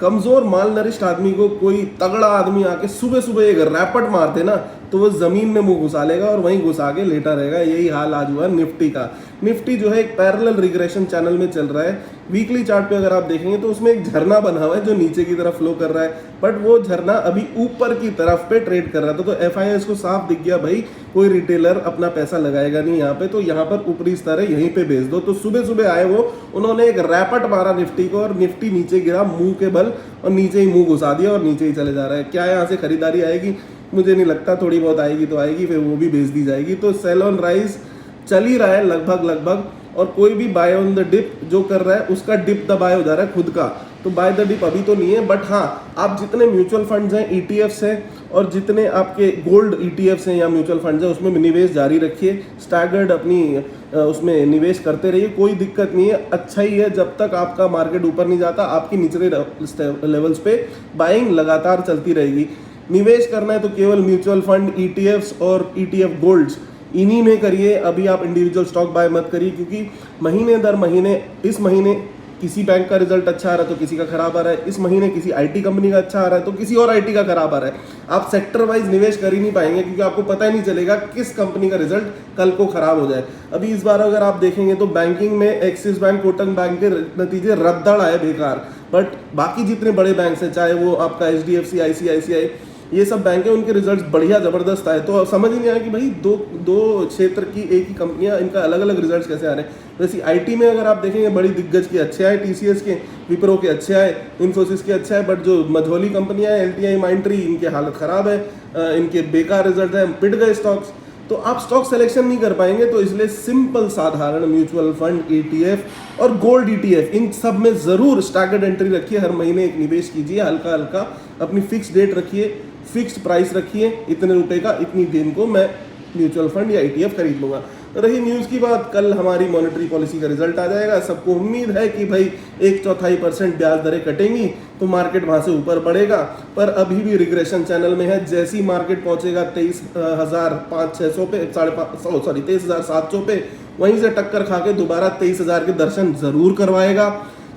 कमजोर माल नरिष्ठ आदमी को कोई तगड़ा आदमी आके सुबह सुबह एक रैपट मार दे ना, तो वो जमीन में मुंह घुसा लेगा और वहीं घुसा के लेटा रहेगा। यही हाल आज हुआ निफ्टी का। निफ्टी जो है एक पैरेलल रिग्रेशन चैनल में चल रहा है। वीकली चार्ट पे अगर आप देखेंगे तो उसमें एक झरना बना हुआ है जो नीचे की तरफ फ्लो कर रहा है, बट वो झरना अभी ऊपर की तरफ पे ट्रेड कर रहा था। तो FIS को साफ दिख गया भाई कोई रिटेलर अपना पैसा लगाएगा नहीं यहाँ पे, तो यहाँ पर ऊपरी स्तर है, यहीं पे बेच दो। तो सुबह सुबह आए वो, उन्होंने एक रैपट मारा निफ्टी को और निफ्टी नीचे गिरा मुंह के बल और नीचे ही मुंह घुसा दिया और नीचे ही चले जा रहा है। क्या यहाँ से खरीदारी आएगी? मुझे नहीं लगता। थोड़ी बहुत आएगी तो आएगी, फिर वो भी बेच दी जाएगी। तो सेल ऑन राइज चल ही रहा है लगभग, और कोई भी बाय ऑन द डिप जो कर रहा है उसका डिप दबाए हो जा रहा है खुद का। तो बाय द डिप अभी तो नहीं है, बट हाँ आप जितने म्यूचुअल फंड्स हैं, ETFs हैं, और जितने आपके गोल्ड ETFs हैं या म्यूचुअल फंड्स हैं उसमें निवेश जारी रखिए। स्टैगर्ड अपनी उसमें निवेश करते रहिए, कोई दिक्कत नहीं है, अच्छा ही है। जब तक आपका मार्केट ऊपर नहीं जाता आपकी निचले लेवल्स पे बाइंग लगातार चलती रहेगी। निवेश करना है तो केवल म्यूचुअल फंड, ETFs और ETF गोल्ड्स इन्हीं में करिए। अभी आप इंडिविजुअल स्टॉक बाय मत करिए, क्योंकि महीने दर महीने, इस महीने किसी बैंक का रिजल्ट अच्छा आ रहा है तो किसी का खराब आ रहा है, इस महीने किसी IT कंपनी का अच्छा आ रहा है तो किसी और IT का खराब आ रहा है। आप सेक्टर वाइज निवेश कर ही नहीं पाएंगे, क्योंकि आपको पता ही नहीं चलेगा किस कंपनी का रिजल्ट कल को खराब हो जाए। अभी इस बार अगर आप देखेंगे तो बैंकिंग में एक्सिस बैंक, कोटक बैंक के नतीजे रद्दड़ आए बेकार, बट बाकी जितने बड़े बैंक हैं, चाहे वो आपका HDFC, ICICI, ये सब बैंक है, उनके रिजल्ट्स बढ़िया ज़बरदस्त आए। तो समझ ही नहीं आया कि भाई दो क्षेत्र की एक ही कंपनियां, इनका अलग अलग रिजल्ट्स कैसे आ रहे हैं। वैसे IT में अगर आप देखेंगे बड़ी दिग्गज के अच्छे आए, TCS के, विप्रो के अच्छे आए, इन्फोसिस के अच्छे आए, बट जो मझोली कंपनियां हैं, LTI, माइंट्री, इनके हालत ख़राब है, इनके बेकार रिजल्ट है, पिट गए स्टॉक्स। तो आप स्टॉक सिलेक्शन नहीं कर पाएंगे। तो इसलिए सिंपल साधारण म्यूचुअल फंड, ETF और गोल्ड ETF, इन सब में ज़रूर स्टैगर्ड एंट्री रखिए। हर महीने एक निवेश कीजिए हल्का हल्का, अपनी फिक्स डेट रखिए, फिक्स्ड प्राइस रखिए, इतने रुपए का इतनी दिन को मैं म्यूचुअल फंड या ETF खरीद लूंगा। रही न्यूज़ की बात, कल हमारी मॉनेटरी पॉलिसी का रिजल्ट आ जाएगा। सबको उम्मीद है कि भाई 1/4% ब्याज दरें कटेंगी तो मार्केट वहाँ से ऊपर बढ़ेगा, पर अभी भी रिग्रेशन चैनल में है। जैसी मार्केट पहुंचेगा 23,500-600 पे, 23,700 पे, वहीं से टक्कर खा के दोबारा 23,000 के दर्शन जरूर करवाएगा।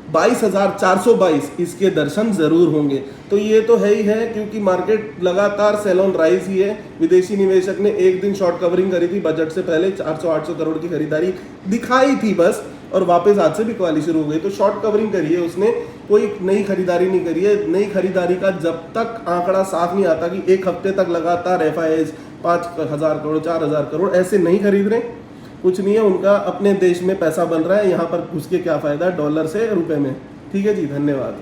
22,422 इसके दर्शन जरूर होंगे। तो ये तो है ही है, क्योंकि मार्केट लगातार सेल ऑन राइज ही है। विदेशी निवेशक ने एक दिन शॉर्ट कवरिंग करी थी बजट से पहले, 400-800 करोड़ की खरीदारी दिखाई थी बस, और वापस आज से बिकवाली शुरू हो गई। तो शॉर्ट कवरिंग करी है उसने, कोई नई खरीदारी नहीं करी है। नई खरीदारी का जब तक आंकड़ा साफ नहीं आता कि एक हफ्ते तक लगातार FIS 5,000 करोड़ 4,000 करोड़ ऐसे नहीं खरीद रहे, कुछ नहीं है। उनका अपने देश में पैसा बन रहा है, यहाँ पर घुस के क्या फायदा डॉलर से रुपए में। ठीक है जी, धन्यवाद।